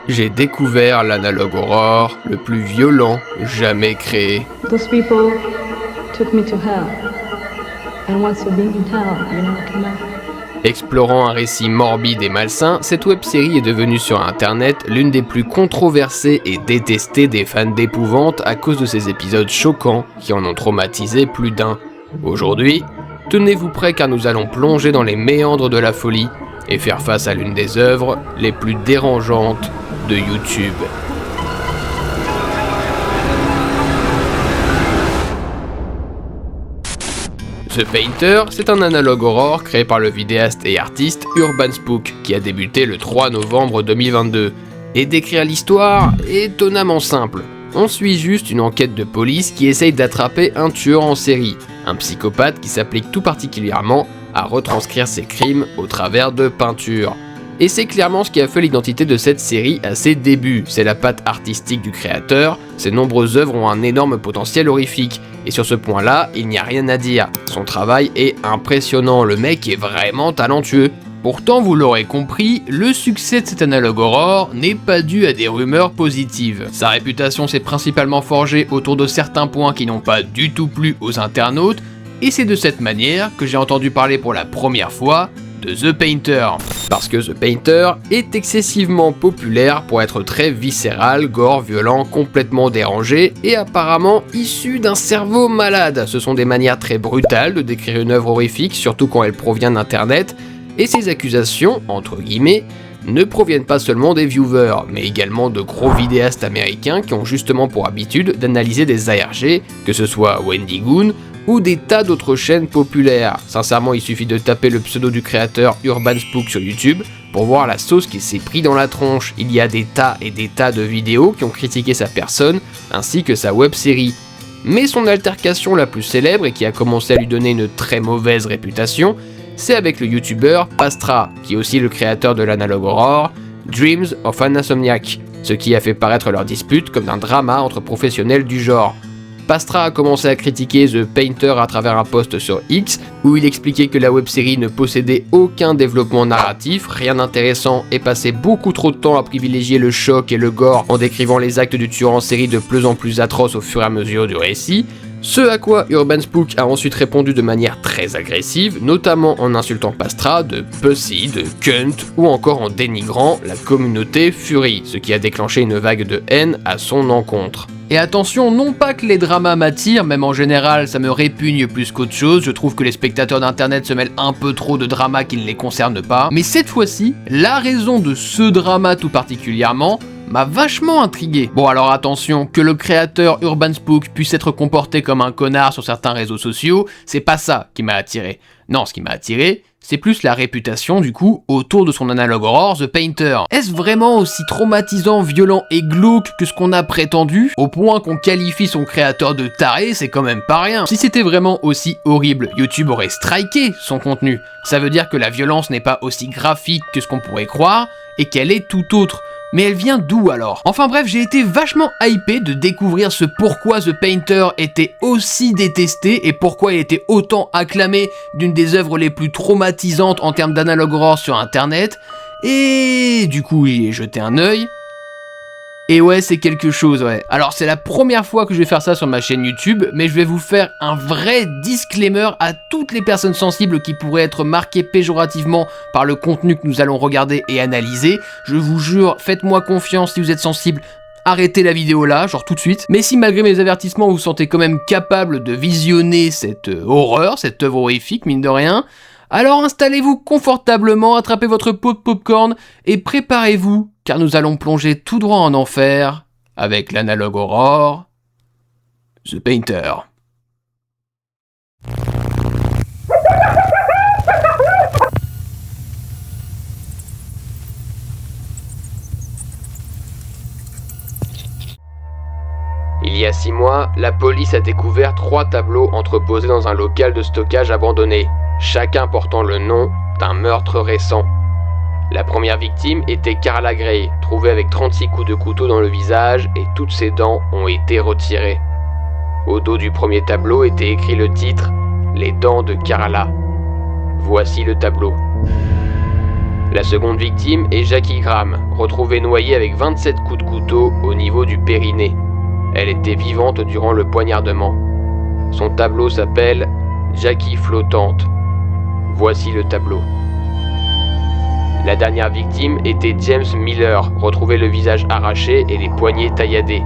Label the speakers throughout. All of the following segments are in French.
Speaker 1: j'ai découvert l'analogue Aurore, le plus violent jamais créé.
Speaker 2: Those people took me to hell. And once you've been in hell, you never come back.
Speaker 1: Explorant un récit morbide et malsain, cette web-série est devenue sur internet l'une des plus controversées et détestées des fans d'épouvante à cause de ses épisodes choquants qui en ont traumatisé plus d'un. Aujourd'hui, tenez-vous prêts car nous allons plonger dans les méandres de la folie et faire face à l'une des œuvres les plus dérangeantes de YouTube. The Painter, c'est un analogue Aurore créé par le vidéaste et artiste Urban Spook qui a débuté le 3 novembre 2022. Et décrire l'histoire est étonnamment simple. On suit juste une enquête de police qui essaye d'attraper un tueur en série, un psychopathe qui s'applique tout particulièrement à retranscrire ses crimes au travers de peintures. Et c'est clairement ce qui a fait l'identité de cette série à ses débuts, c'est la patte artistique du créateur, ses nombreuses œuvres ont un énorme potentiel horrifique, et sur ce point-là, il n'y a rien à dire, son travail est impressionnant, le mec est vraiment talentueux. Pourtant, vous l'aurez compris, le succès de cet analogue Aurore n'est pas dû à des rumeurs positives. Sa réputation s'est principalement forgée autour de certains points qui n'ont pas du tout plu aux internautes, et c'est de cette manière que j'ai entendu parler pour la première fois de The Painter. Parce que The Painter est excessivement populaire pour être très viscéral, gore, violent, complètement dérangé et apparemment issu d'un cerveau malade. Ce sont des manières très brutales de décrire une œuvre horrifique, surtout quand elle provient d'internet, et ces accusations, entre guillemets, ne proviennent pas seulement des viewers, mais également de gros vidéastes américains qui ont justement pour habitude d'analyser des ARG, que ce soit Wendy Goon, ou des tas d'autres chaînes populaires. Sincèrement, il suffit de taper le pseudo du créateur Urban Spook sur YouTube pour voir la sauce qui s'est pris dans la tronche. Il y a des tas et des tas de vidéos qui ont critiqué sa personne, ainsi que sa web-série. Mais son altercation la plus célèbre et qui a commencé à lui donner une très mauvaise réputation, c'est avec le youtubeur Pastra, qui est aussi le créateur de l'analogue Aurore, Dreams of an Insomniac, ce qui a fait paraître leur dispute comme un drama entre professionnels du genre. Pastra a commencé à critiquer The Painter à travers un post sur X où il expliquait que la web-série ne possédait aucun développement narratif, rien d'intéressant et passait beaucoup trop de temps à privilégier le choc et le gore en décrivant les actes du tueur en série de plus en plus atroces au fur et à mesure du récit. Ce à quoi Urban Spook a ensuite répondu de manière très agressive, notamment en insultant Pastra de pussy, de cunt ou encore en dénigrant la communauté Fury, ce qui a déclenché une vague de haine à son encontre. Et attention, non pas que les dramas m'attirent, même en général ça me répugne plus qu'autre chose, je trouve que les spectateurs d'internet se mêlent un peu trop de dramas qui ne les concernent pas, mais cette fois-ci, la raison de ce drama tout particulièrement m'a vachement intrigué. Bon alors attention, que le créateur Urban Spook puisse être comporté comme un connard sur certains réseaux sociaux, c'est pas ça qui m'a attiré. Non, ce qui m'a attiré, c'est plus la réputation du coup autour de son analogue Aurore, The Painter. Est-ce vraiment aussi traumatisant, violent et glauque que ce qu'on a prétendu? Au point qu'on qualifie son créateur de taré, c'est quand même pas rien. Si c'était vraiment aussi horrible, YouTube aurait striké son contenu. Ça veut dire que la violence n'est pas aussi graphique que ce qu'on pourrait croire, et qu'elle est tout autre. Mais elle vient d'où alors? Enfin bref, j'ai été vachement hypé de découvrir ce pourquoi The Painter était aussi détesté et pourquoi il était autant acclamé d'une des œuvres les plus traumatisantes en termes d'analogue Aurore sur internet. Et du coup, j'y ai jeté un œil. Et ouais, c'est quelque chose, ouais. Alors c'est la première fois que je vais faire ça sur ma chaîne YouTube, mais je vais vous faire un vrai disclaimer à toutes les personnes sensibles qui pourraient être marquées péjorativement par le contenu que nous allons regarder et analyser. Je vous jure, faites-moi confiance si vous êtes sensible. Arrêtez la vidéo là, genre tout de suite. Mais si malgré mes avertissements vous vous sentez quand même capable de visionner cette horreur, cette œuvre horrifique, mine de rien, alors installez-vous confortablement, attrapez votre pot de popcorn et préparez-vous, car nous allons plonger tout droit en enfer avec l'analogue Aurore, The Painter. Il y a 6 mois, la police a découvert 3 tableaux entreposés dans un local de stockage abandonné, chacun portant le nom d'un meurtre récent. La première victime était Carla Gray, trouvée avec 36 coups de couteau dans le visage et toutes ses dents ont été retirées. Au dos du premier tableau était écrit le titre « Les dents de Carla ». Voici le tableau. La seconde victime est Jackie Graham, retrouvée noyée avec 27 coups de couteau au niveau du périnée. Elle était vivante durant le poignardement. Son tableau s'appelle « Jackie flottante ». Voici le tableau. La dernière victime était James Miller, retrouvé le visage arraché et les poignets tailladés.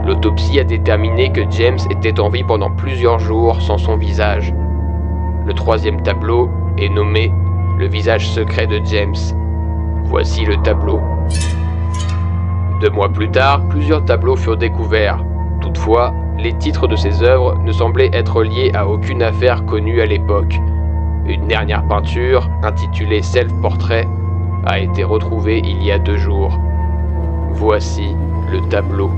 Speaker 1: L'autopsie a déterminé que James était en vie pendant plusieurs jours sans son visage. Le troisième tableau est nommé « Le visage secret de James ». Voici le tableau. 2 mois plus tard, plusieurs tableaux furent découverts. Toutefois, les titres de ces œuvres ne semblaient être liés à aucune affaire connue à l'époque. Une dernière peinture, intitulée Self-Portrait, a été retrouvée il y a 2 jours. Voici le tableau.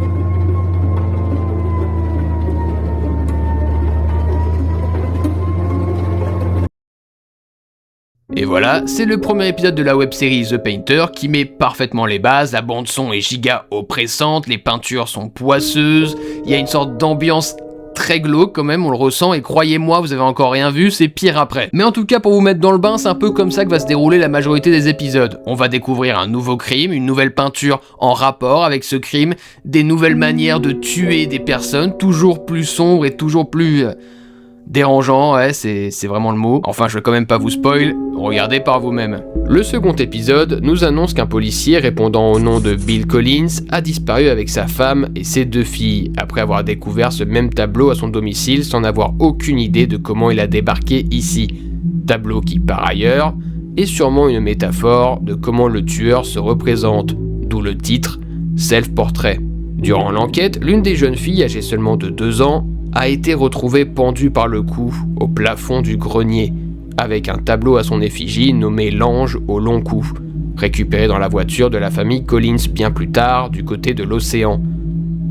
Speaker 1: Et voilà, c'est le premier épisode de la web-série The Painter qui met parfaitement les bases, la bande-son est giga oppressante, les peintures sont poisseuses, il y a une sorte d'ambiance très glauque quand même, on le ressent, et croyez-moi, vous avez encore rien vu, c'est pire après. Mais en tout cas, pour vous mettre dans le bain, c'est un peu comme ça que va se dérouler la majorité des épisodes. On va découvrir un nouveau crime, une nouvelle peinture en rapport avec ce crime, des nouvelles manières de tuer des personnes, toujours plus sombres et toujours plus... dérangeant, ouais, c'est vraiment le mot. Enfin, je vais quand même pas vous spoil, regardez par vous-même. Le second épisode nous annonce qu'un policier répondant au nom de Bill Collins a disparu avec sa femme et ses 2 filles, après avoir découvert ce même tableau à son domicile sans avoir aucune idée de comment il a débarqué ici. Tableau qui, par ailleurs, est sûrement une métaphore de comment le tueur se représente, d'où le titre « Self-Portrait ». Durant l'enquête, l'une des jeunes filles, âgée seulement de 2 ans, a été retrouvée pendue par le cou au plafond du grenier, avec un tableau à son effigie nommé L'Ange au long cou, récupéré dans la voiture de la famille Collins bien plus tard du côté de l'océan.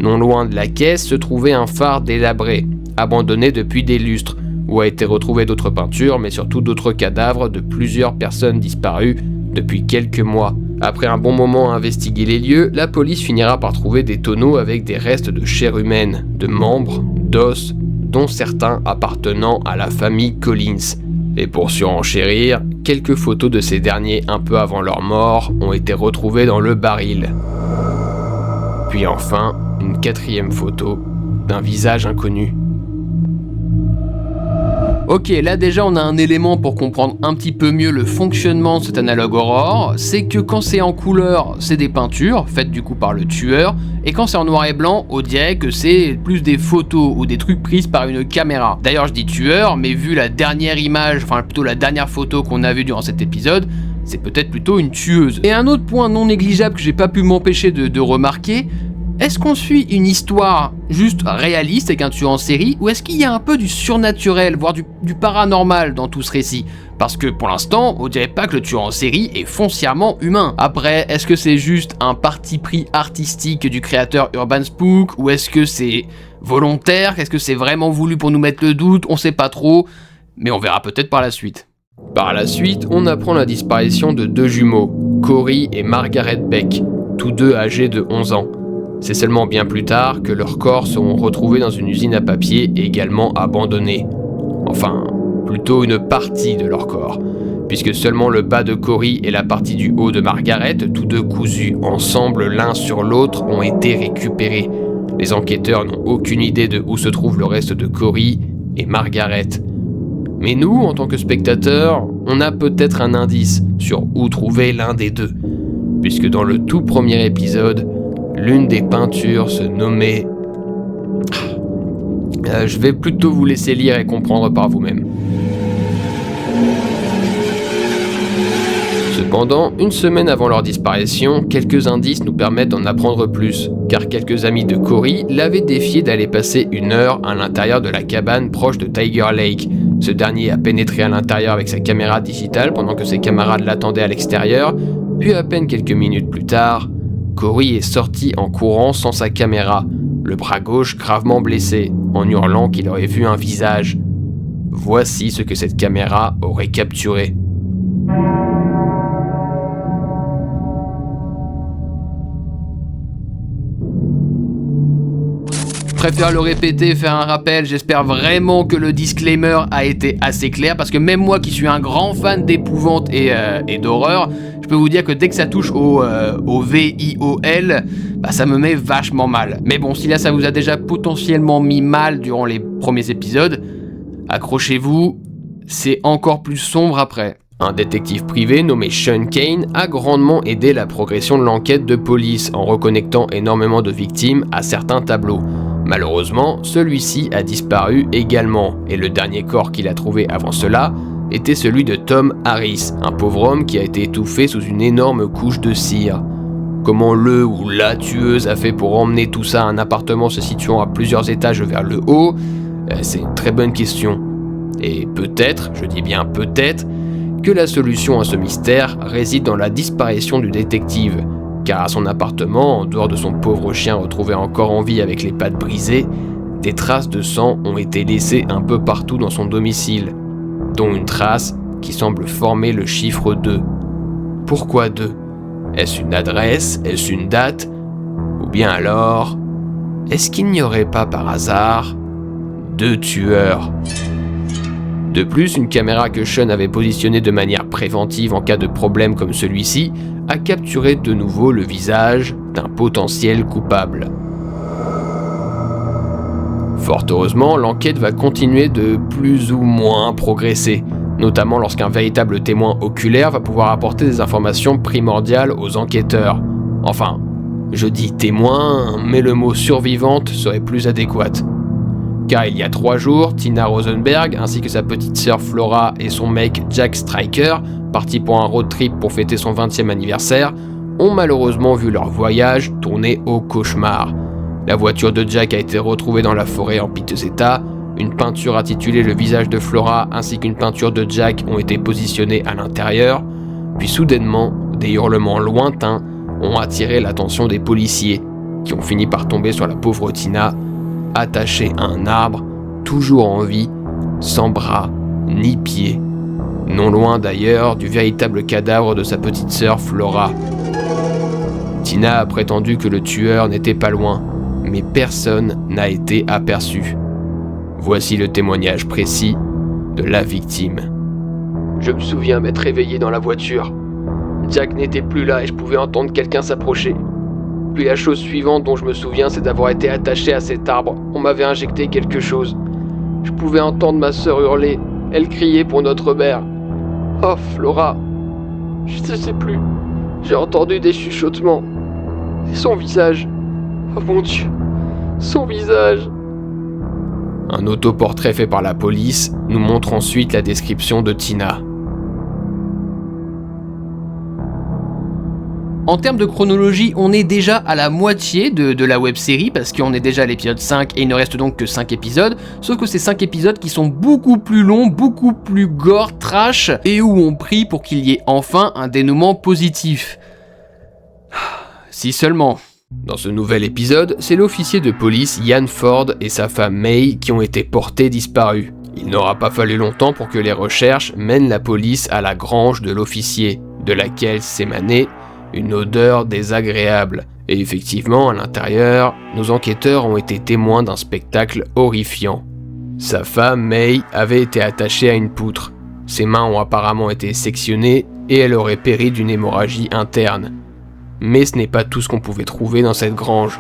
Speaker 1: Non loin de la caisse se trouvait un phare délabré, abandonné depuis des lustres, où a été retrouvé d'autres peintures mais surtout d'autres cadavres de plusieurs personnes disparues depuis quelques mois. Après un bon moment à investiguer les lieux, la police finira par trouver des tonneaux avec des restes de chair humaine, de membres, d'os, dont certains appartenant à la famille Collins. Et pour surenchérir, quelques photos de ces derniers un peu avant leur mort ont été retrouvées dans le baril. Puis enfin, une 4e photo d'un visage inconnu. Ok, là déjà on a un élément pour comprendre un petit peu mieux le fonctionnement de cet analogue Aurore, c'est que quand c'est en couleur, c'est des peintures, faites du coup par le tueur, et quand c'est en noir et blanc, on dirait que c'est plus des photos ou des trucs prises par une caméra. D'ailleurs je dis tueur, mais vu la dernière image, enfin plutôt la dernière photo qu'on a vue durant cet épisode, c'est peut-être plutôt une tueuse. Et un autre point non négligeable que j'ai pas pu m'empêcher de remarquer, est-ce qu'on suit une histoire juste réaliste avec un tueur en série, ou est-ce qu'il y a un peu du surnaturel, voire du paranormal dans tout ce récit? Parce que pour l'instant, on dirait pas que le tueur en série est foncièrement humain. Après, est-ce que c'est juste un parti pris artistique du créateur Urban Spook, ou est-ce que c'est volontaire? Est-ce que c'est vraiment voulu pour nous mettre le doute? On sait pas trop, mais on verra peut-être par la suite. Par la suite, on apprend la disparition de 2 jumeaux, Cory et Margaret Beck, tous 2 âgés de 11 ans. C'est seulement bien plus tard que leurs corps seront retrouvés dans une usine à papier également abandonnée. Enfin, plutôt une partie de leur corps, puisque seulement le bas de Cory et la partie du haut de Margaret, tous 2 cousus ensemble l'un sur l'autre, ont été récupérés. Les enquêteurs n'ont aucune idée de où se trouve le reste de Cory et Margaret. Mais nous, en tant que spectateurs, on a peut-être un indice sur où trouver l'un des 2, puisque dans le tout premier épisode, l'une des peintures se nommait... je vais plutôt vous laisser lire et comprendre par vous-même. Cependant, une semaine avant leur disparition, quelques indices nous permettent d'en apprendre plus, car quelques amis de Cory l'avaient défié d'aller passer 1 heure à l'intérieur de la cabane proche de Tiger Lake. Ce dernier a pénétré à l'intérieur avec sa caméra digitale pendant que ses camarades l'attendaient à l'extérieur, puis à peine quelques minutes plus tard, Cory est sorti en courant sans sa caméra, le bras gauche gravement blessé, en hurlant qu'il aurait vu un visage. Voici ce que cette caméra aurait capturé. préfère le répéter, faire un rappel, j'espère vraiment que le disclaimer a été assez clair, parce que même moi qui suis un grand fan d'épouvante et d'horreur, je peux vous dire que dès que ça touche au VIOL, ça me met vachement mal. Mais bon, si là ça vous a déjà potentiellement mis mal durant les premiers épisodes, accrochez-vous, c'est encore plus sombre après. Un détective privé nommé Sean Kane a grandement aidé la progression de l'enquête de police en reconnectant énormément de victimes à certains tableaux. Malheureusement, celui-ci a disparu également, et le dernier corps qu'il a trouvé avant cela était celui de Tom Harris, un pauvre homme qui a été étouffé sous une énorme couche de cire. Comment le ou la tueuse a fait pour emmener tout ça à un appartement se situant à plusieurs étages vers le haut, c'est une très bonne question. Et peut-être, je dis bien peut-être, que la solution à ce mystère réside dans la disparition du détective, car à son appartement, en dehors de son pauvre chien retrouvé encore en vie avec les pattes brisées, des traces de sang ont été laissées un peu partout dans son domicile, dont une trace qui semble former le chiffre 2. Pourquoi 2 ? Est-ce une adresse ? Est-ce une date ? Ou bien alors, est-ce qu'il n'y aurait pas par hasard 2 tueurs ? De plus, une caméra que Sean avait positionnée de manière préventive en cas de problème comme celui-ci a capturé de nouveau le visage d'un potentiel coupable. Fort heureusement, l'enquête va continuer de plus ou moins progresser, notamment lorsqu'un véritable témoin oculaire va pouvoir apporter des informations primordiales aux enquêteurs. Enfin, je dis témoin, mais le mot survivante serait plus adéquat. Car il y a 3 jours, Tina Rosenberg ainsi que sa petite sœur Flora et son mec Jack Stryker, partis pour un road trip pour fêter son 20e anniversaire, ont malheureusement vu leur voyage tourner au cauchemar. La voiture de Jack a été retrouvée dans la forêt en piteux état, une peinture intitulée Le visage de Flora ainsi qu'une peinture de Jack ont été positionnées à l'intérieur, puis soudainement, des hurlements lointains ont attiré l'attention des policiers, qui ont fini par tomber sur la pauvre Tina, attachée à un arbre, toujours en vie, sans bras ni pieds, non loin d'ailleurs du véritable cadavre de sa petite sœur Flora. Tina a prétendu que le tueur n'était pas loin, mais personne n'a été aperçu. Voici le témoignage précis de la victime. Je me souviens m'être réveillé dans la voiture. Jack n'était plus là et je pouvais entendre quelqu'un s'approcher. Puis la chose suivante dont je me souviens, c'est d'avoir été attaché à cet arbre. On m'avait injecté quelque chose. Je pouvais entendre ma sœur hurler. Elle criait pour notre mère. Oh, Flora. Je ne sais plus. J'ai entendu des chuchotements. Et son visage. Oh mon Dieu. Son visage. Un autoportrait fait par la police nous montre ensuite la description de Tina. En termes de chronologie, on est déjà à la moitié de la web-série, parce qu'on est déjà à l'épisode 5 et il ne reste donc que 5 épisodes, sauf que ces 5 épisodes qui sont beaucoup plus longs, beaucoup plus gore, trash, et où on prie pour qu'il y ait enfin un dénouement positif. Si seulement. Dans ce nouvel épisode, c'est l'officier de police Ian Ford et sa femme May qui ont été portés disparus. Il n'aura pas fallu longtemps pour que les recherches mènent la police à la grange de l'officier, de laquelle s'émanait une odeur désagréable. Et effectivement, à l'intérieur, nos enquêteurs ont été témoins d'un spectacle horrifiant. Sa femme, May, avait été attachée à une poutre. Ses mains ont apparemment été sectionnées et elle aurait péri d'une hémorragie interne. Mais ce n'est pas tout ce qu'on pouvait trouver dans cette grange.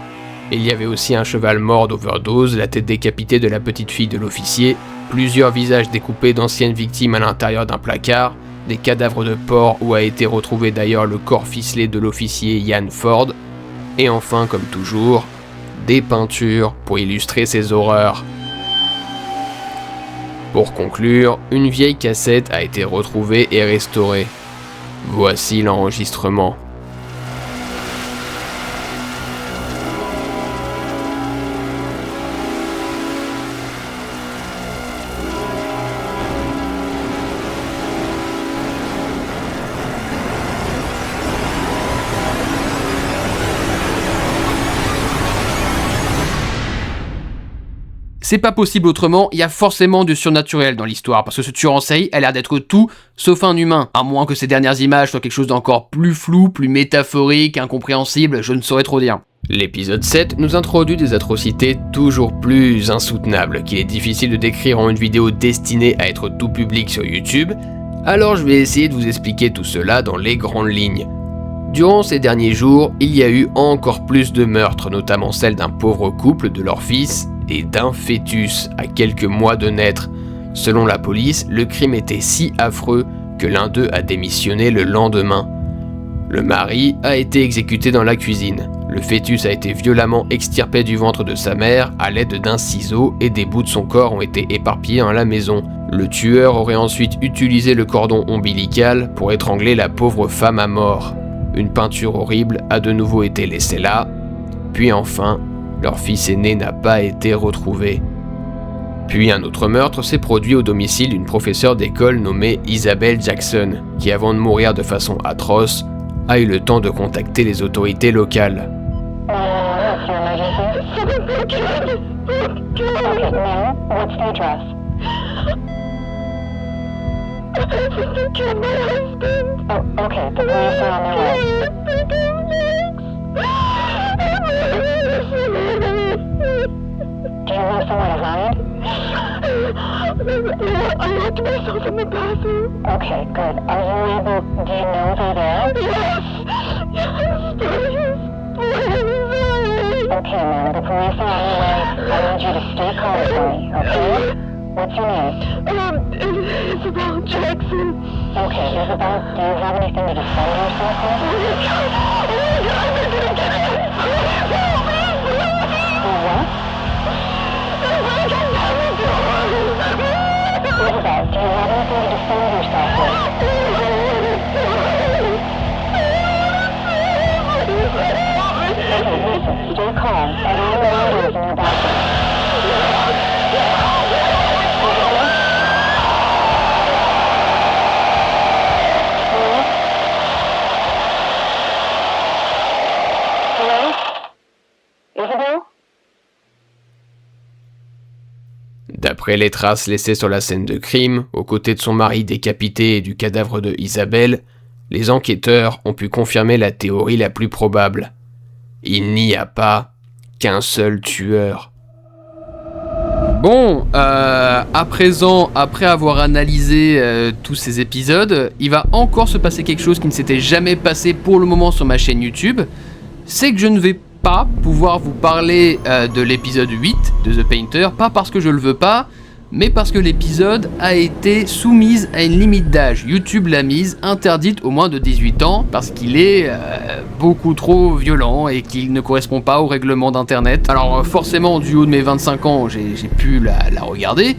Speaker 1: Il y avait aussi un cheval mort d'overdose, la tête décapitée de la petite fille de l'officier, plusieurs visages découpés d'anciennes victimes à l'intérieur d'un placard, des cadavres de porc où a été retrouvé d'ailleurs le corps ficelé de l'officier Ian Ford, et enfin, comme toujours, des peintures pour illustrer ces horreurs. Pour conclure, une vieille cassette a été retrouvée et restaurée. Voici l'enregistrement. C'est pas possible autrement, il y a forcément du surnaturel dans l'histoire, parce que ce tueur en série a l'air d'être tout sauf un humain, à moins que ces dernières images soient quelque chose d'encore plus flou, plus métaphorique, incompréhensible, je ne saurais trop dire. L'épisode 7 nous introduit des atrocités toujours plus insoutenables qu'il est difficile de décrire en une vidéo destinée à être tout public sur YouTube, alors je vais essayer de vous expliquer tout cela dans les grandes lignes. Durant ces derniers jours, il y a eu encore plus de meurtres, notamment celle d'un pauvre couple, de leur fils et d'un fœtus à quelques mois de naître. Selon la police, le crime était si affreux que l'un d'eux a démissionné le lendemain. Le mari a été exécuté dans la cuisine. Le fœtus a été violemment extirpé du ventre de sa mère à l'aide d'un ciseau et des bouts de son corps ont été éparpillés dans la maison. Le tueur aurait ensuite utilisé le cordon ombilical pour étrangler la pauvre femme à mort. Une peinture horrible a de nouveau été laissée là. Puis enfin, leur fils aîné n'a pas été retrouvé. Puis un autre meurtre s'est produit au domicile d'une professeure d'école nommée Isabelle Jackson, qui avant de mourir de façon atroce, a eu le temps de contacter les autorités locales.
Speaker 3: I locked myself in the bathroom. Okay, good. Are you able... Do you know they're there? Yes, please. Okay, ma'am, the police are on the way. I need you to stay calm for me, okay? What's your name? Isabel Jackson. Okay, Isabel, do you have anything to defend yourself with? What? Isabel, do you have anything to defend yourself with? Okay, listen, stay calm. Everyone around is in your bathroom.
Speaker 1: D'après les traces laissées sur la scène de crime, aux côtés de son mari décapité et du cadavre de Isabelle, les enquêteurs ont pu confirmer la théorie la plus probable. Il n'y a pas qu'un seul tueur.
Speaker 4: Bon, à présent, après avoir analysé tous ces épisodes, il va encore se passer quelque chose qui ne s'était jamais passé pour le moment sur ma chaîne YouTube. C'est que je ne vais pas pouvoir vous parler de l'épisode 8 de The Painter, pas parce que je le veux pas, mais parce que l'épisode a été soumise à une limite d'âge. YouTube l'a mise interdite aux moins de 18 ans parce qu'il est beaucoup trop violent et qu'il ne correspond pas au règlement d'internet. Alors forcément, du haut de mes 25 ans, j'ai pu la regarder.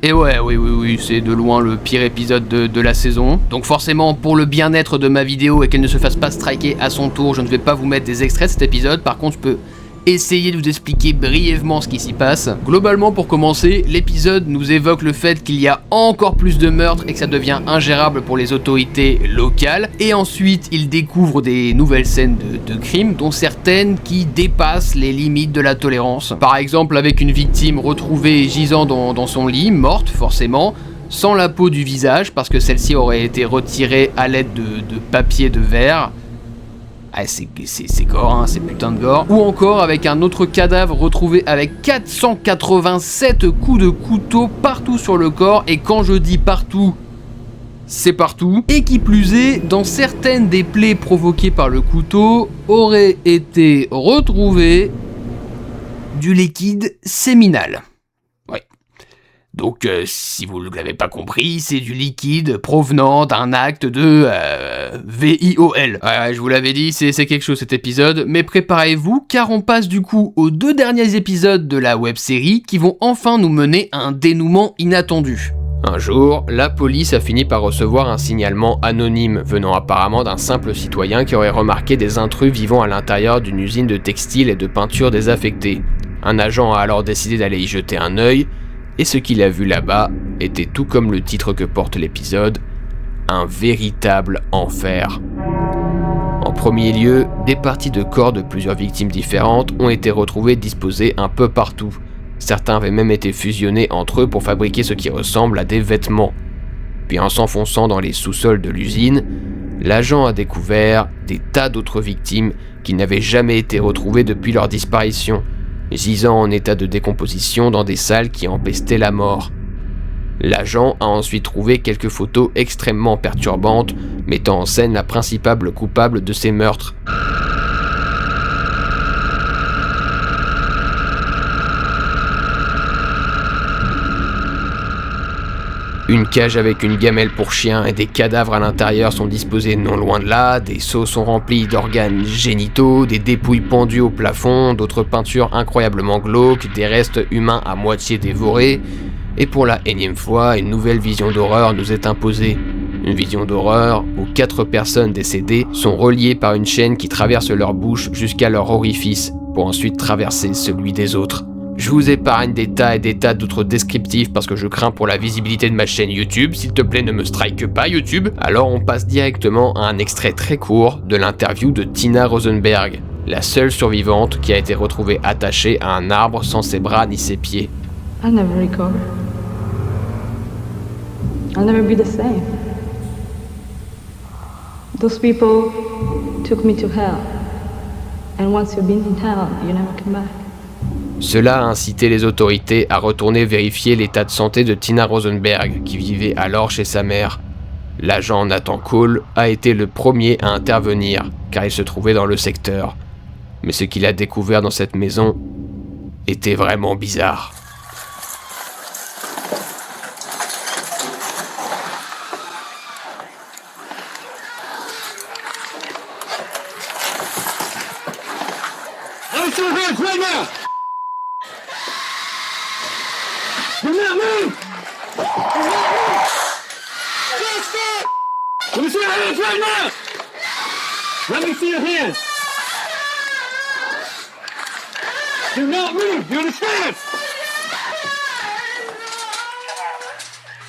Speaker 4: Et oui, c'est de loin le pire épisode de la saison. Donc forcément, pour le bien-être de ma vidéo et qu'elle ne se fasse pas striker à son tour, je ne vais pas vous mettre des extraits de cet épisode. Par contre, je peux essayer de vous expliquer brièvement ce qui s'y passe. Globalement, pour commencer, l'épisode nous évoque le fait qu'il y a encore plus de meurtres et que ça devient ingérable pour les autorités locales. Et ensuite, il découvre des nouvelles scènes de crimes, dont certaines qui dépassent les limites de la tolérance. Par exemple, avec une victime retrouvée gisant dans son lit, morte forcément, sans la peau du visage, parce que celle-ci aurait été retirée à l'aide de papier de verre. Ah, c'est gore, hein, c'est putain de gore. Ou encore avec un autre cadavre retrouvé avec 487 coups de couteau partout sur le corps. Et quand je dis partout, c'est partout. Et qui plus est, dans certaines des plaies provoquées par le couteau, aurait été retrouvé du liquide séminal. Donc, si vous ne l'avez pas compris, c'est du liquide provenant d'un acte de VIOL. Je vous l'avais dit, c'est quelque chose cet épisode, mais préparez-vous, car on passe du coup aux 2 derniers épisodes de la web-série qui vont enfin nous mener à un dénouement inattendu.
Speaker 1: Un jour, la police a fini par recevoir un signalement anonyme venant apparemment d'un simple citoyen qui aurait remarqué des intrus vivant à l'intérieur d'une usine de textile et de peinture désaffectée. Un agent a alors décidé d'aller y jeter un œil, et ce qu'il a vu là-bas était tout comme le titre que porte l'épisode, un véritable enfer. En premier lieu, des parties de corps de plusieurs victimes différentes ont été retrouvées disposées un peu partout. Certains avaient même été fusionnés entre eux pour fabriquer ce qui ressemble à des vêtements. Puis en s'enfonçant dans les sous-sols de l'usine, l'agent a découvert des tas d'autres victimes qui n'avaient jamais été retrouvées depuis leur disparition, gisant en état de décomposition dans des salles qui empestaient la mort. L'agent a ensuite trouvé quelques photos extrêmement perturbantes mettant en scène la principale coupable de ces meurtres. Une cage avec une gamelle pour chien et des cadavres à l'intérieur sont disposés non loin de là, des seaux sont remplis d'organes génitaux, des dépouilles pendues au plafond, d'autres peintures incroyablement glauques, des restes humains à moitié dévorés, et pour la énième fois, une nouvelle vision d'horreur nous est imposée. Une vision d'horreur où 4 personnes décédées sont reliées par une chaîne qui traverse leur bouche jusqu'à leur orifice, pour ensuite traverser celui des autres. Je vous épargne des tas et des tas d'autres descriptifs parce que je crains pour la visibilité de ma chaîne YouTube. S'il te plaît, ne me strike pas YouTube. Alors on passe directement à un extrait très court de l'interview de Tina Rosenberg, la seule survivante qui a été retrouvée attachée à un arbre sans ses bras ni ses pieds.
Speaker 2: I'll never recover. I'll never be the same. Those people took me to hell. And once you've been in hell, you never come back.
Speaker 1: Cela a incité les autorités à retourner vérifier l'état de santé de Tina Rosenberg, qui vivait alors chez sa mère. L'agent Nathan Cole a été le premier à intervenir, car il se trouvait dans le secteur. Mais ce qu'il a découvert dans cette maison était vraiment bizarre.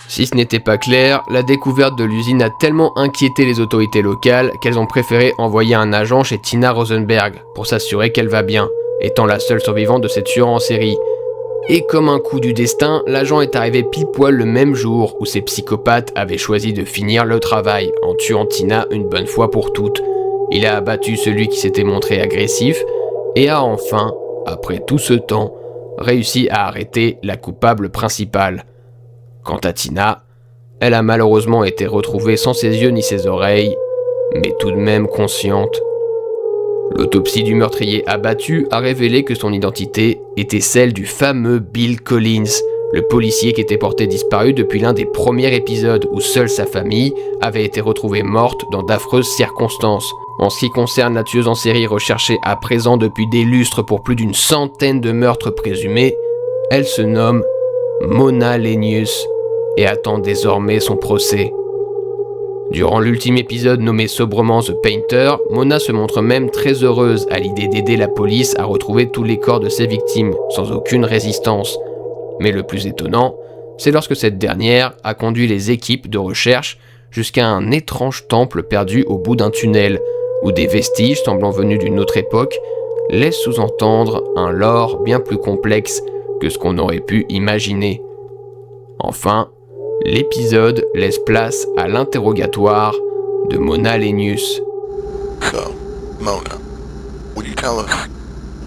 Speaker 1: Si ce n'était pas clair, la découverte de l'usine a tellement inquiété les autorités locales qu'elles ont préféré envoyer un agent chez Tina Rosenberg pour s'assurer qu'elle va bien, étant la seule survivante de cette tueur en série. Et comme un coup du destin, l'agent est arrivé pile poil le même jour où ces psychopathes avaient choisi de finir le travail en tuant Tina une bonne fois pour toutes. Il a abattu celui qui s'était montré agressif et a enfin, après tout ce temps, réussi à arrêter la coupable principale. Quant à Tina, elle a malheureusement été retrouvée sans ses yeux ni ses oreilles, mais tout de même consciente. L'autopsie du meurtrier abattu a révélé que son identité était celle du fameux Bill Collins, le policier qui était porté disparu depuis l'un des premiers épisodes où seule sa famille avait été retrouvée morte dans d'affreuses circonstances. En ce qui concerne la tueuse en série recherchée à présent depuis des lustres pour plus d'une centaine de meurtres présumés, elle se nomme Mona Lenius et attend désormais son procès. Durant l'ultime épisode nommé sobrement The Painter, Mona se montre même très heureuse à l'idée d'aider la police à retrouver tous les corps de ses victimes, sans aucune résistance. Mais le plus étonnant, c'est lorsque cette dernière a conduit les équipes de recherche jusqu'à un étrange temple perdu au bout d'un tunnel, où des vestiges semblant venus d'une autre époque laissent sous-entendre un lore bien plus complexe que ce qu'on aurait pu imaginer. Enfin, l'épisode laisse place à l'interrogatoire de Mona Lenius.
Speaker 5: So, Mona, will you tell us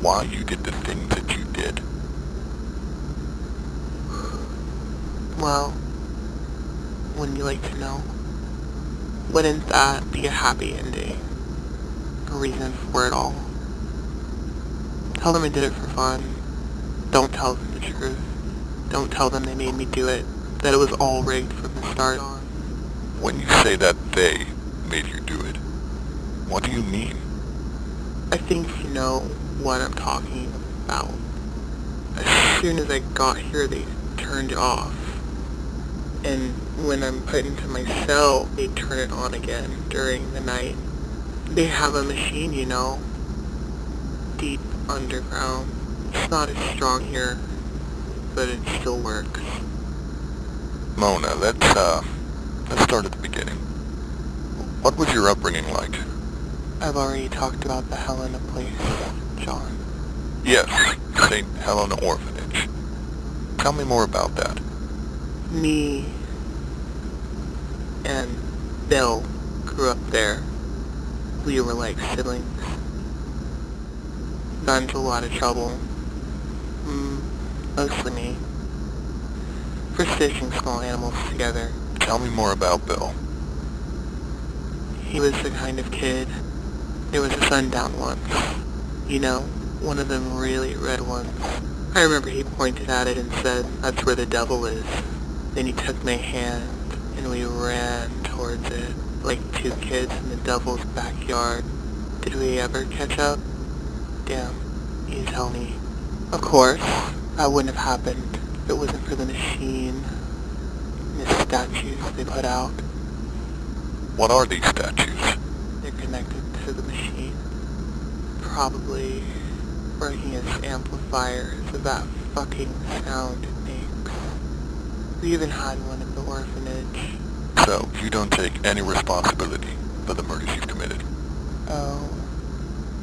Speaker 5: why you did the things that you did?
Speaker 6: Well, wouldn't you like to know? Wouldn't that be a happy ending? A reason for it all? Tell them I did it for fun. Don't tell them the truth. Don't tell them they made me do it. That it was all rigged from the start on.
Speaker 5: When you say that they made you do it, what do you mean?
Speaker 6: I think you know what I'm talking about. As soon as I got here, they turned it off. And when I'm put into my cell, they turn it on again during the night. They have a machine, you know, deep underground. It's not as strong here, but it still works.
Speaker 5: Mona, let's start at the beginning. What was your upbringing like?
Speaker 6: I've already talked about the Helena place, John.
Speaker 5: Yes, St. Helena Orphanage. Tell me more about that.
Speaker 6: Me and Bill grew grew up there. We were like siblings. Got into a lot of trouble. Mostly me. For stitching small animals together.
Speaker 5: Tell me more about Bill.
Speaker 6: He was the kind of kid. There was a sundown once. You know, one of them really red ones. I remember he pointed at it and said, "That's where the devil is." Then he took my hand and we ran towards it like two kids in the devil's backyard. Did we ever catch up? Damn, you tell me. Of course, that wouldn't have happened if it wasn't for the machine and the statues they put out.
Speaker 5: What are these statues?
Speaker 6: They're connected to the machine. Probably working as amplifiers of that fucking sound it makes. We even had one at the orphanage.
Speaker 5: So, you don't take any responsibility for the murders you've committed?
Speaker 6: Oh,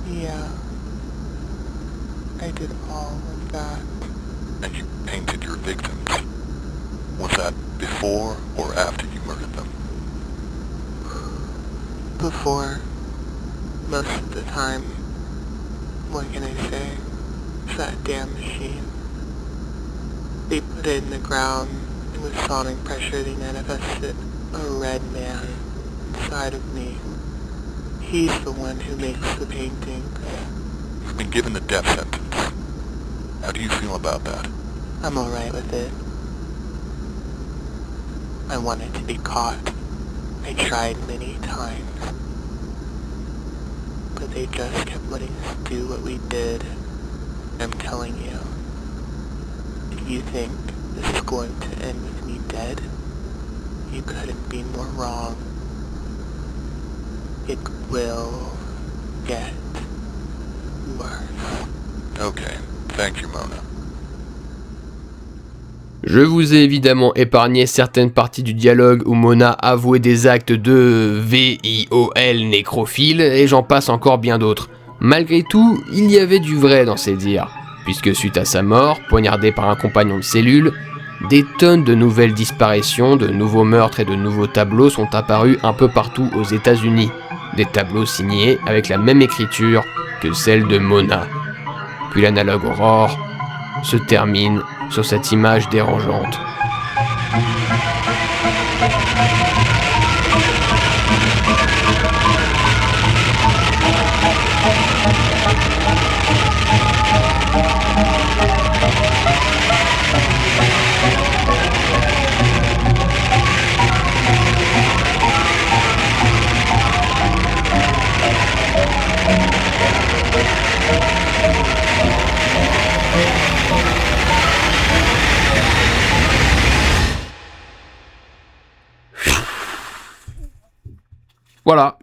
Speaker 6: yeah. I did all of that.
Speaker 5: And you painted your victims. Was that before or after you murdered them?
Speaker 6: Before. Most of the time. What can I say? It's that damn machine. They put it in the ground, and with sonic pressure they manifested a red man inside of me. He's the one who makes the paintings.
Speaker 5: You've been given the death sentence. How do you feel about that?
Speaker 6: I'm alright with it. I wanted to be caught. I tried many times. But they just kept letting us do what we did. I'm telling you, if you think this is going to end with me dead, you couldn't be more wrong. It will get worse.
Speaker 5: Okay, thank you, Mona.
Speaker 1: Je vous ai évidemment épargné certaines parties du dialogue où Mona avouait des actes de VIOL nécrophile et j'en passe encore bien d'autres. Malgré tout, il y avait du vrai dans ses dires, puisque suite à sa mort, poignardé par un compagnon de cellule, des tonnes de nouvelles disparitions, de nouveaux meurtres et de nouveaux tableaux sont apparus un peu partout aux États-Unis. Des tableaux signés avec la même écriture que celle de Mona. Puis l'analogue Aurore se termine sur cette image dérangeante.
Speaker 4: Voilà.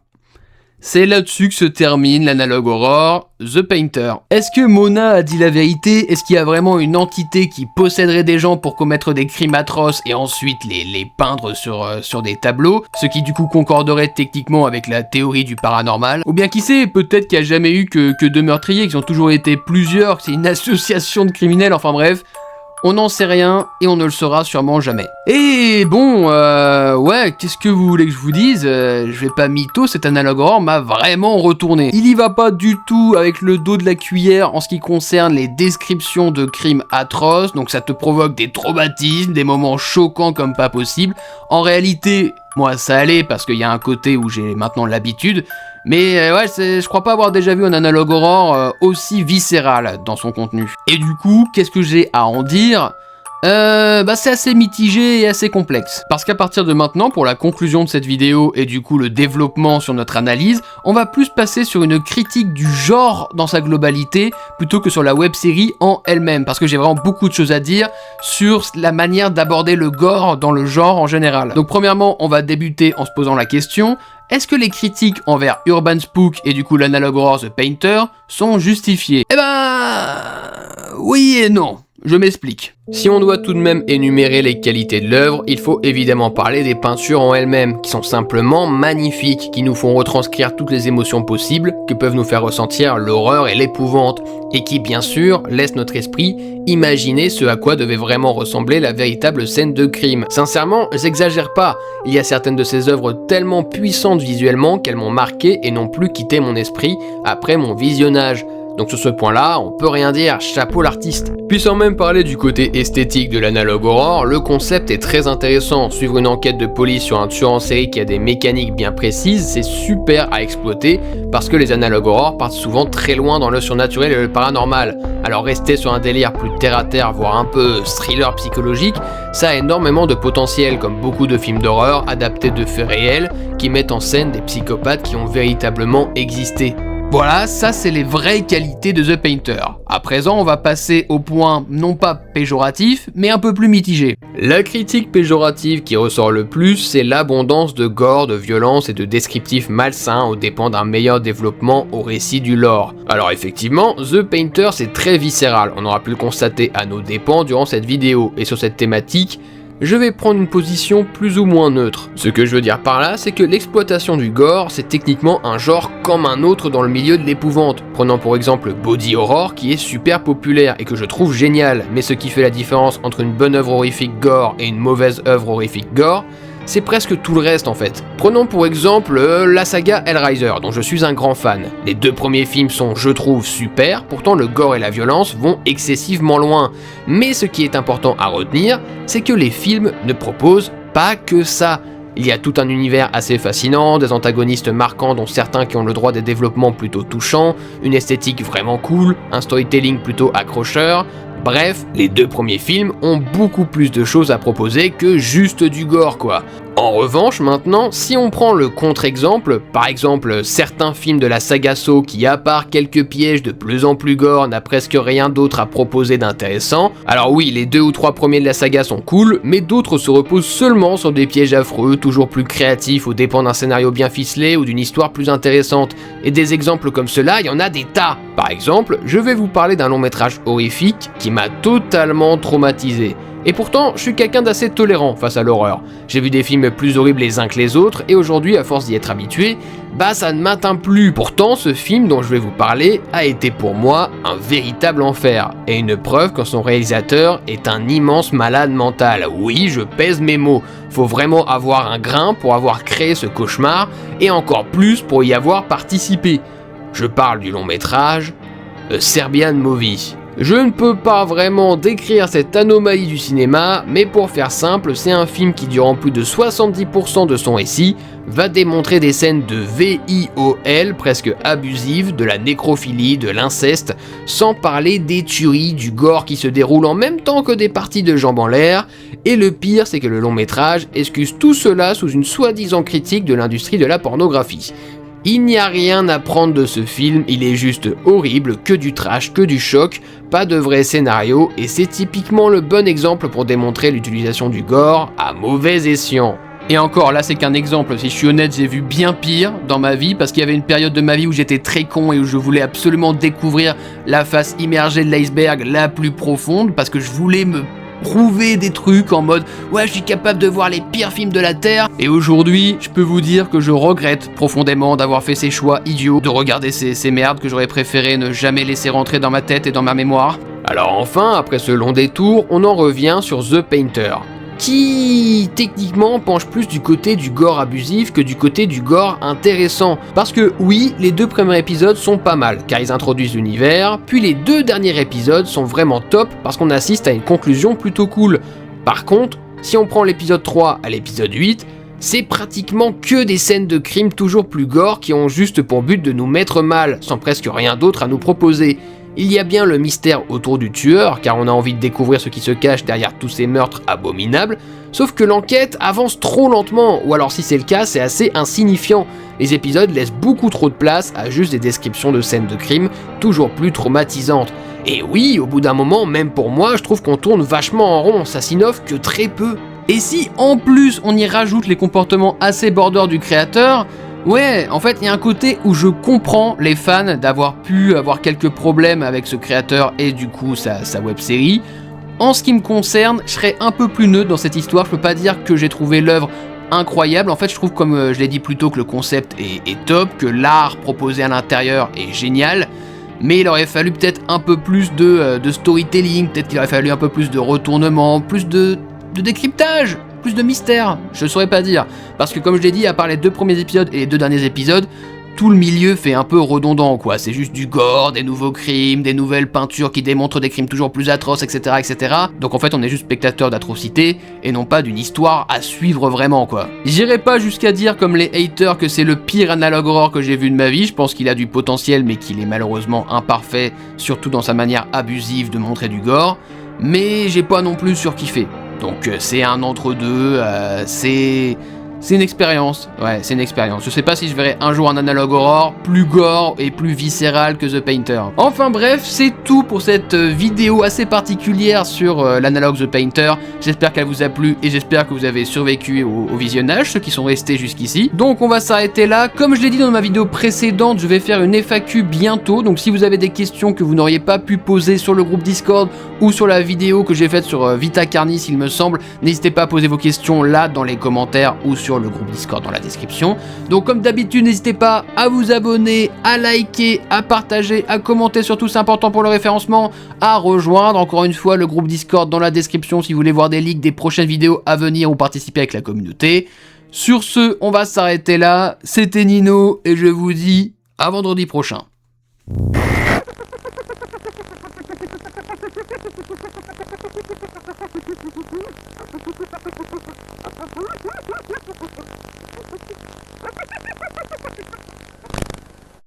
Speaker 4: C'est là-dessus que se termine l'analogue Aurore, The Painter. Est-ce que Mona a dit la vérité? Est-ce qu'il y a vraiment une entité qui posséderait des gens pour commettre des crimes atroces et ensuite les peindre sur des tableaux? Ce qui du coup concorderait techniquement avec la théorie du paranormal. Ou bien qui sait, peut-être qu'il n'y a jamais eu que deux meurtriers, qu'ils ont toujours été plusieurs, que c'est une association de criminels, enfin bref. On n'en sait rien et on ne le saura sûrement jamais. Et bon, ouais, qu'est-ce que vous voulez que je vous dise? Je vais pas mytho, cet analogue Aurore m'a vraiment retourné. Il y va pas du tout avec le dos de la cuillère en ce qui concerne les descriptions de crimes atroces, donc ça te provoque des traumatismes, des moments choquants comme pas possible. En réalité, moi ça allait parce qu'il y a un côté où j'ai maintenant l'habitude, mais ouais, je crois pas avoir déjà vu un analogue Aurore aussi viscéral dans son contenu. Et du coup, qu'est-ce que j'ai à en dire? C'est assez mitigé et assez complexe. Parce qu'à partir de maintenant, pour la conclusion de cette vidéo et du coup le développement sur notre analyse, on va plus passer sur une critique du genre dans sa globalité plutôt que sur la web-série en elle-même. Parce que j'ai vraiment beaucoup de choses à dire sur la manière d'aborder le gore dans le genre en général. Donc premièrement, on va débuter en se posant la question: est-ce que les critiques envers Urban Spook et du coup l'analogue Aurore The Painter sont justifiées? Eh ben... oui et non. Je m'explique.
Speaker 1: Si on doit tout de même énumérer les qualités de l'œuvre, il faut évidemment parler des peintures en elles-mêmes, qui sont simplement magnifiques, qui nous font retranscrire toutes les émotions possibles, que peuvent nous faire ressentir l'horreur et l'épouvante, et qui bien sûr laissent notre esprit imaginer ce à quoi devait vraiment ressembler la véritable scène de crime. Sincèrement, j'exagère pas, il y a certaines de ces œuvres tellement puissantes visuellement qu'elles m'ont marqué et n'ont plus quitté mon esprit après mon visionnage. Donc sur ce point-là, on peut rien dire, chapeau l'artiste. Puis sans même parler du côté esthétique de l'analogue horror, le concept est très intéressant. Suivre une enquête de police sur un tueur en série qui a des mécaniques bien précises, c'est super à exploiter parce que les analogues horror partent souvent très loin dans le surnaturel et le paranormal. Alors rester sur un délire plus terre à terre, voire un peu thriller psychologique, ça a énormément de potentiel, comme beaucoup de films d'horreur adaptés de faits réels qui mettent en scène des psychopathes qui ont véritablement existé.
Speaker 4: Voilà, ça c'est les vraies qualités de The Painter. À présent, on va passer au point non pas péjoratif, mais un peu plus mitigé.
Speaker 1: La critique péjorative qui ressort le plus, c'est l'abondance de gore, de violence et de descriptifs malsains aux dépens d'un meilleur développement au récit du lore. Alors effectivement, The Painter c'est très viscéral, on aura pu le constater à nos dépens durant cette vidéo, et sur cette thématique, je vais prendre une position plus ou moins neutre. Ce que je veux dire par là, c'est que l'exploitation du gore, c'est techniquement un genre comme un autre dans le milieu de l'épouvante. Prenons pour exemple Body Horror qui est super populaire et que je trouve génial, mais ce qui fait la différence entre une bonne œuvre horrifique gore et une mauvaise œuvre horrifique gore, c'est presque tout le reste en fait. Prenons pour exemple la saga Hellraiser, dont je suis un grand fan. Les 2 premiers films sont, je trouve, super, pourtant le gore et la violence vont excessivement loin. Mais ce qui est important à retenir, c'est que les films ne proposent pas que ça. Il y a tout un univers assez fascinant, des antagonistes marquants dont certains qui ont le droit des développements plutôt touchants, une esthétique vraiment cool, un storytelling plutôt accrocheur. Bref, les 2 premiers films ont beaucoup plus de choses à proposer que juste du gore quoi. En revanche maintenant, si on prend le contre-exemple, par exemple certains films de la saga Saw qui à part quelques pièges de plus en plus gore n'a presque rien d'autre à proposer d'intéressant, alors oui les 2 ou 3 premiers de la saga sont cool, mais d'autres se reposent seulement sur des pièges affreux, toujours plus créatifs aux dépens d'un scénario bien ficelé ou d'une histoire plus intéressante, et des exemples comme cela il y en a des tas. Par exemple, je vais vous parler d'un long métrage horrifique qui m'a totalement traumatisé. Et pourtant, je suis quelqu'un d'assez tolérant face à l'horreur. J'ai vu des films plus horribles les uns que les autres, et aujourd'hui, à force d'y être habitué, ça ne m'atteint plus. Pourtant, ce film dont je vais vous parler a été pour moi un véritable enfer, et une preuve que son réalisateur est un immense malade mental. Oui, je pèse mes mots, faut vraiment avoir un grain pour avoir créé ce cauchemar, et encore plus pour y avoir participé. Je parle du long métrage Serbian Movie. Je ne peux pas vraiment décrire cette anomalie du cinéma, mais pour faire simple, c'est un film qui durant plus de 70% de son récit, va démontrer des scènes de VIOL presque abusives, de la nécrophilie, de l'inceste, sans parler des tueries, du gore qui se déroule en même temps que des parties de jambes en l'air, et le pire c'est que le long métrage excuse tout cela sous une soi-disant critique de l'industrie de la pornographie. Il n'y a rien à prendre de ce film, il est juste horrible, que du trash, que du choc, pas de vrai scénario, et c'est typiquement le bon exemple pour démontrer l'utilisation du gore à mauvais escient.
Speaker 4: Et encore, là c'est qu'un exemple, si je suis honnête, j'ai vu bien pire dans ma vie, parce qu'il y avait une période de ma vie où j'étais très con et où je voulais absolument découvrir la face immergée de l'iceberg la plus profonde, parce que je voulais me prouver des trucs en mode ouais je suis capable de voir les pires films de la Terre, et aujourd'hui je peux vous dire que je regrette profondément d'avoir fait ces choix idiots, de regarder ces merdes que j'aurais préféré ne jamais laisser rentrer dans ma tête et dans ma mémoire.
Speaker 1: Alors enfin, après ce long détour, on en revient sur The Painter, qui techniquement penche plus du côté du gore abusif que du côté du gore intéressant. Parce que oui, les 2 premiers épisodes sont pas mal, car ils introduisent l'univers, puis les 2 derniers épisodes sont vraiment top parce qu'on assiste à une conclusion plutôt cool. Par contre, si on prend l'épisode 3 à l'épisode 8, c'est pratiquement que des scènes de crime toujours plus gore qui ont juste pour but de nous mettre mal, sans presque rien d'autre à nous proposer. Il y a bien le mystère autour du tueur, car on a envie de découvrir ce qui se cache derrière tous ces meurtres abominables, sauf que l'enquête avance trop lentement, ou alors si c'est le cas, c'est assez insignifiant. Les épisodes laissent beaucoup trop de place à juste des descriptions de scènes de crime toujours plus traumatisantes. Et oui, au bout d'un moment, même pour moi, je trouve qu'on tourne vachement en rond, ça s'innove que très peu.
Speaker 4: Et si en plus on y rajoute les comportements assez border du créateur, ouais, en fait, il y a un côté où je comprends les fans d'avoir pu avoir quelques problèmes avec ce créateur et du coup sa web-série. En ce qui me concerne, je serais un peu plus neutre dans cette histoire. Je peux pas dire que j'ai trouvé l'œuvre incroyable. En fait, je trouve, comme je l'ai dit plus tôt, que le concept est top, que l'art proposé à l'intérieur est génial. Mais il aurait fallu peut-être un peu plus de storytelling, peut-être qu'il aurait fallu un peu plus de retournement, plus de décryptage, plus de mystère, je saurais pas dire. Parce que comme je l'ai dit, à part les 2 premiers épisodes et les 2 derniers épisodes, tout le milieu fait un peu redondant quoi, c'est juste du gore, des nouveaux crimes, des nouvelles peintures qui démontrent des crimes toujours plus atroces, etc. etc. Donc en fait on est juste spectateur d'atrocités et non pas d'une histoire à suivre vraiment quoi. J'irai pas jusqu'à dire comme les haters que c'est le pire analogue horror que j'ai vu de ma vie, je pense qu'il a du potentiel mais qu'il est malheureusement imparfait, surtout dans sa manière abusive de montrer du gore, mais j'ai pas non plus surkiffé. Donc c'est un entre-deux, c'est une expérience, ouais, c'est une expérience. Je sais pas si je verrai un jour un analogue horror plus gore et plus viscéral que The Painter. Enfin bref, c'est tout pour cette vidéo assez particulière sur l'analogue The Painter. J'espère qu'elle vous a plu et j'espère que vous avez survécu au visionnage, ceux qui sont restés jusqu'ici. Donc on va s'arrêter là. Comme je l'ai dit dans ma vidéo précédente, je vais faire une FAQ bientôt. Donc si vous avez des questions que vous n'auriez pas pu poser sur le groupe Discord ou sur la vidéo que j'ai faite sur Vita Carnis, il me semble, n'hésitez pas à poser vos questions là dans les commentaires ou sur le groupe Discord dans la description. Donc comme d'habitude, n'hésitez pas à vous abonner, à liker, à partager, à commenter, surtout c'est important pour le référencement, à rejoindre encore une fois le groupe Discord dans la description si vous voulez voir des leaks des prochaines vidéos à venir ou participer avec la communauté. Sur ce, on va s'arrêter là. C'était Nino et je vous dis à vendredi prochain.